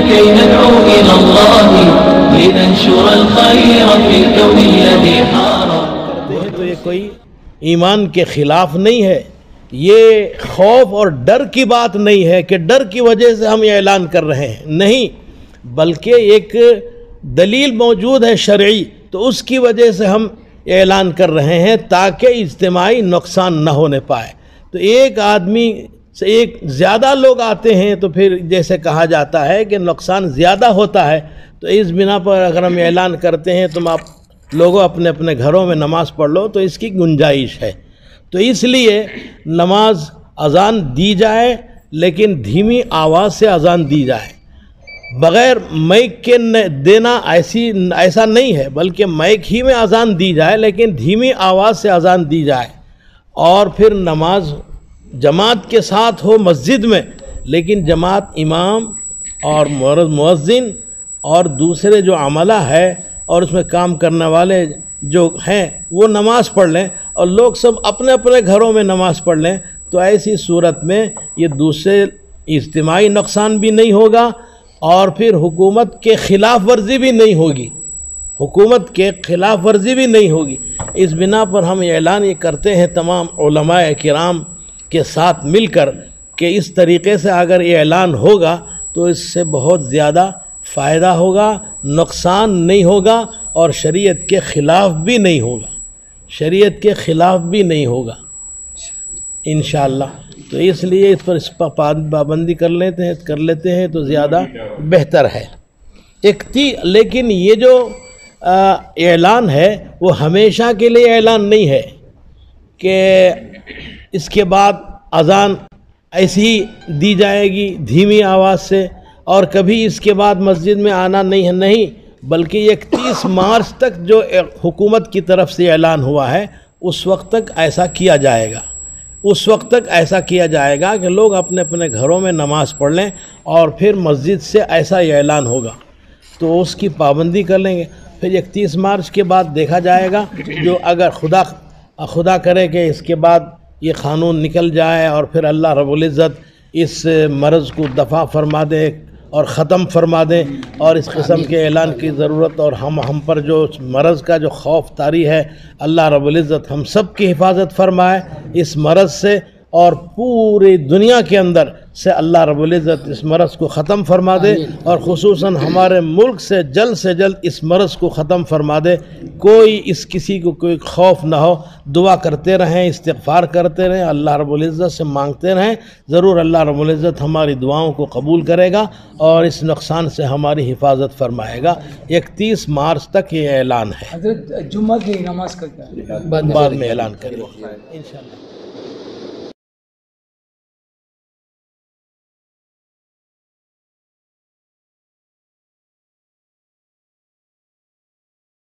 كي ندعو إلى الله لننشر الخير في الكون الذي حار. تو یہ کوئی ایمان کے خلاف نہیں ہے، یہ خوف اور ڈر کی بات نہیں ہے کہ ڈر کی وجہ سے ہم یہ اعلان کر رہے ہیں، نہیں، بلکہ ایک دلیل موجود ہے شرعی، تو اس کی وجہ سے ہم اعلان کر رہے ہیں تاکہ اجتماعی نقصان نہ ہونے پائے. تو ایک آدمی سے ایک زیادہ لوگ آتے ہیں تو پھر جیسے کہا جاتا ہے کہ نقصان زیادہ ہوتا ہے، تو اس بنا پر اگر ہم اعلان کرتے ہیں تم آپ لوگوں اپنے اپنے گھروں میں نماز پڑھ لو، تو اس کی گنجائش ہے. تو اس لیے نماز اذان دی جائے لیکن دھیمی آواز سے اذان دی جائے، بغیر مائک کے دینا ایسا نہیں ہے، بلکہ مائک ہی میں اذان دی جائے لیکن دھیمی آواز سے اذان دی جائے. اور پھر نماز جماعت کے ساتھ ہو مسجد میں، لیکن جماعت امام اور مؤذن اور دوسرے جو عملہ ہے اور اس میں کام کرنے والے جو ہیں وہ نماز پڑھ لیں اور لوگ سب اپنے اپنے گھروں میں نماز پڑھ لیں. تو ایسی صورت میں یہ دوسرے اجتماعی نقصان بھی نہیں ہوگا اور پھر حکومت کے خلاف ورزی بھی نہیں ہوگی، حکومت کے خلاف ورزی بھی نہیں ہوگی. اس بنا پر ہم اعلان یہ کرتے ہیں تمام علماء کرام کے ساتھ مل کر کہ اس طریقے سے اگر یہ اعلان ہوگا تو اس سے بہت زیادہ فائدہ ہوگا، نقصان نہیں ہوگا اور شریعت کے خلاف بھی نہیں ہوگا، شریعت کے خلاف بھی نہیں ہوگا انشاءاللہ. تو اس لیے اس پر پابندی کر لیتے ہیں تو زیادہ بہتر ہے. لیکن یہ جو اعلان ہے وہ ہمیشہ کے لیے اعلان نہیں ہے کہ اس کے بعد اذان ایسی ہی دی جائے گی دھیمی آواز سے اور کبھی اس کے بعد مسجد میں آنا نہیں، بلکہ 31 مارچ تک جو حکومت کی طرف سے اعلان ہوا ہے اس وقت تک ایسا کیا جائے گا، اس وقت تک ایسا کیا جائے گا کہ لوگ اپنے اپنے گھروں میں نماز پڑھ لیں اور پھر مسجد سے ایسا یہ اعلان ہوگا تو اس کی پابندی کر لیں گے. پھر 31 مارچ کے بعد دیکھا جائے گا، جو اگر خدا کرے کہ اس کے بعد یہ قانون نکل جائے اور پھر اللہ رب العزت اس مرض کو دفع فرما دے اور ختم فرما دیں اور اس قسم کے اعلان کی ضرورت اور ہم پر جو مرض کا جو خوف طاری ہے، اللہ رب العزت ہم سب کی حفاظت فرمائے اس مرض سے اور پوری دنیا کے اندر سے اللہ رب العزت اس مرض کو ختم فرما دے اور خصوصاً ہمارے ملک سے جلد اس مرض کو ختم فرما دے. کسی کو کوئی خوف نہ ہو. دعا کرتے رہیں، استغفار کرتے رہیں، اللہ رب العزت سے مانگتے رہیں، ضرور اللہ رب العزت ہماری دعاؤں کو قبول کرے گا اور اس نقصان سے ہماری حفاظت فرمائے گا. 31 مارچ تک یہ اعلان ہے. حضرت جمعہ کی نماز کا بعد میں اعلان کریں انشاءاللہ.